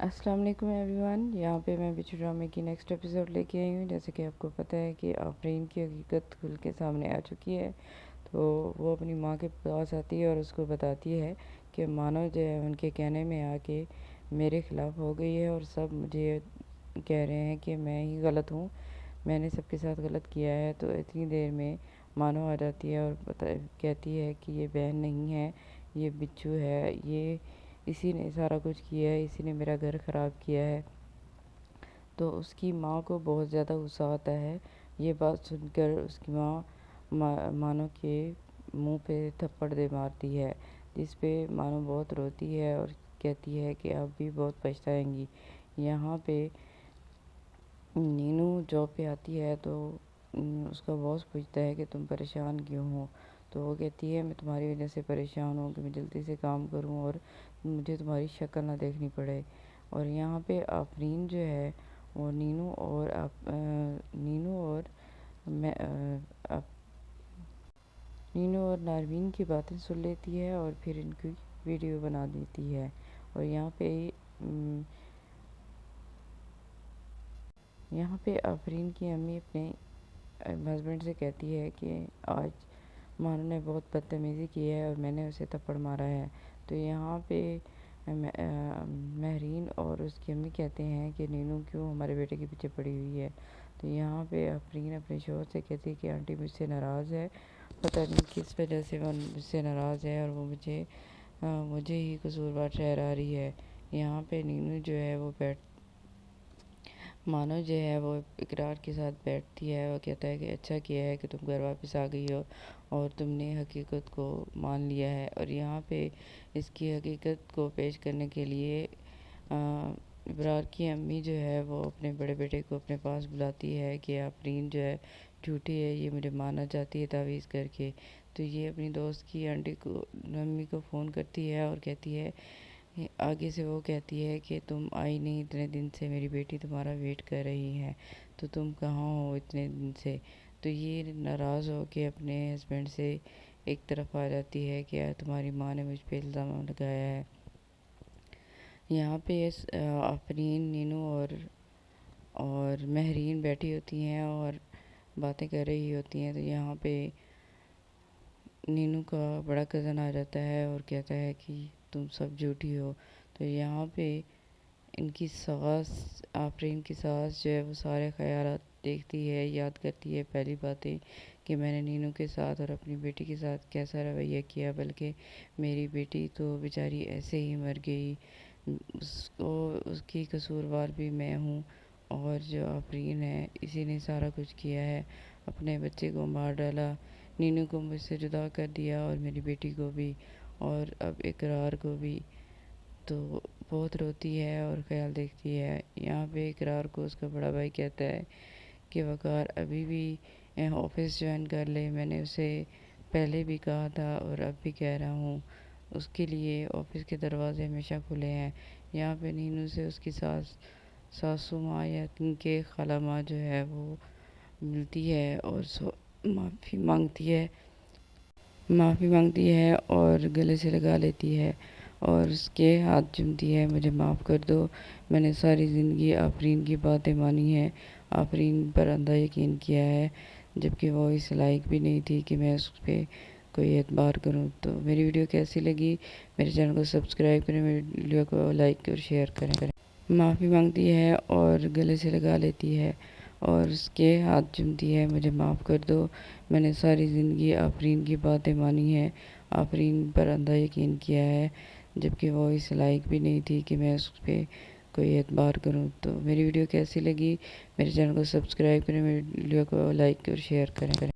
السلام علیکم every one, یہاں پہ میں بچھو ڈرامے کی نیکسٹ ایپیسوڈ لے کے آئی ہوں۔ جیسے کہ آپ کو پتہ ہے کہ آفرین کی حقیقت کھل کے سامنے آ چکی ہے، تو وہ اپنی ماں کے پاس آتی ہے اور اس کو بتاتی ہے کہ مانو جو ہے ان کے کہنے میں آ کے میرے خلاف ہو گئی ہے اور سب مجھے کہہ رہے ہیں کہ میں ہی غلط ہوں، میں نے سب کے ساتھ غلط کیا ہے۔ تو اتنی دیر میں مانو آ جاتی ہے اور کہتی ہے کہ یہ بہن نہیں ہے، یہ بچو ہے، یہ اسی نے سارا کچھ کیا ہے، اسی نے میرا گھر خراب کیا ہے۔ تو اس کی ماں کو بہت زیادہ غصہ آتا ہے۔ یہ بات سن کر اس کی ماں مانو کے منہ پہ تھپڑ دے مارتی ہے، جس پہ مانو بہت روتی ہے اور کہتی ہے کہ اب بھی بہت پچھتائیں گی۔ یہاں پہ نینو جاب پہ آتی ہے تو اس کا باس پوچھتا ہے کہ تم پریشان کیوں ہو؟ تو وہ کہتی ہے میں تمہاری وجہ سے پریشان ہوں کہ میں جلدی سے کام کروں اور مجھے تمہاری شکل نہ دیکھنی پڑے۔ اور یہاں پہ آفرین جو ہے وہ نینو اور ناروین کی باتیں سن لیتی ہے اور پھر ان کی ویڈیو بنا دیتی ہے۔ اور یہاں پہ آفرین کی امی اپنے ہسبینڈ سے کہتی ہے کہ آج مانو نے بہت بدتمیزی کی ہے اور میں نے اسے تھپڑ مارا ہے۔ تو یہاں پہ مہرین اور اس کی امی کہتے ہیں کہ نینو کیوں ہمارے بیٹے کے پیچھے پڑی ہوئی ہے۔ تو یہاں پہ آفرین اپنے شوہر سے کہتی ہے کہ آنٹی مجھ سے ناراض ہے، پتہ نہیں کس وجہ سے وہ مجھ سے ناراض ہے اور وہ مجھے ہی قصوروار ٹھہرا رہی ہے۔ یہاں پہ نینو جو ہے وہ مانو جو ہے وہ اقرار کے ساتھ بیٹھتی ہے اور کہتا ہے کہ اچھا کیا ہے کہ تم گھر واپس آ گئی ہو اور تم نے حقیقت کو مان لیا ہے۔ اور یہاں پہ اس کی حقیقت کو پیش کرنے کے لیے ابرار کی امی جو ہے وہ اپنے بڑے بیٹے کو اپنے پاس بلاتی ہے کہ آفرین جو ہے جھوٹی ہے، یہ مجھے مارنا چاہتی ہے تعویذ کر کے۔ تو یہ اپنی دوست کی امی کو فون کرتی ہے اور کہتی ہے، آگے سے وہ کہتی ہے کہ تم آئی نہیں اتنے دن سے، میری بیٹی تمہارا ویٹ کر رہی ہے، تو تم کہاں ہو اتنے دن سے؟ تو یہ ناراض ہو کے اپنے ہسبینڈ سے ایک طرف آ جاتی ہے کہ تمہاری ماں نے مجھ پہ الزام لگایا ہے۔ یہاں پہ آفرین، نینو اور مہرین بیٹھی ہوتی ہیں اور باتیں کر رہی ہوتی ہیں۔ تو یہاں پہ نینو کا بڑا کزن آ جاتا ہے اور کہتا ہے کہ تم سب جھوٹی ہو۔ تو یہاں پہ ان کی آفرین کی ساس جو ہے وہ سارے خیالات دیکھتی ہے، یاد کرتی ہے پہلی باتیں کہ میں نے نینو کے ساتھ اور اپنی بیٹی کے ساتھ کیسا رویہ کیا، بلکہ میری بیٹی تو بیچاری ایسے ہی مر گئی، اس کی قصوروار بھی میں ہوں، اور جو آفرین ہے اسی نے سارا کچھ کیا ہے، اپنے بچے کو مار ڈالا، نینو کو مجھ سے جدا کر دیا اور میری بیٹی کو بھی اور اب اقرار کو بھی۔ تو بہت روتی ہے اور خیال دیکھتی ہے۔ یہاں پہ اقرار کو اس کا بڑا بھائی کہتا ہے کہ وقار ابھی بھی آفس جوائن کر لے، میں نے اسے پہلے بھی کہا تھا اور اب بھی کہہ رہا ہوں، اس کے لیے آفس کے دروازے ہمیشہ کھلے ہیں۔ یہاں پہ نینو سے اس کی ساسو ماں یا ان کے خالہ ماں جو ہے وہ ملتی ہے اور معافی مانگتی ہے اور گلے سے لگا لیتی ہے اور اس کے ہاتھ چومتی ہے، مجھے معاف کر دو، میں نے ساری زندگی آفرین کی باتیں مانی ہیں، آفرین پر اندھا یقین کیا ہے، جبکہ وہ اس لائق بھی نہیں تھی کہ میں اس پہ کوئی اعتبار کروں۔ تو میری ویڈیو کیسی لگی؟ میرے چینل کو سبسکرائب کریں، میری ویڈیو کو لائک اور شیئر کریں۔ معافی مانگتی ہے اور گلے سے لگا لیتی ہے اور اس کے ہاتھ چومتی ہے، مجھے معاف کر دو، میں نے ساری زندگی آفرین کی باتیں مانی ہیں، آفرین پر اندھا یقین کیا ہے، جبکہ وہ اس لائق بھی نہیں تھی کہ میں اس پہ کوئی اعتبار کروں۔ تو میری ویڈیو کیسی لگی؟ میرے چینل کو سبسکرائب کریں، میری ویڈیو کو لائک اور شیئر کریں۔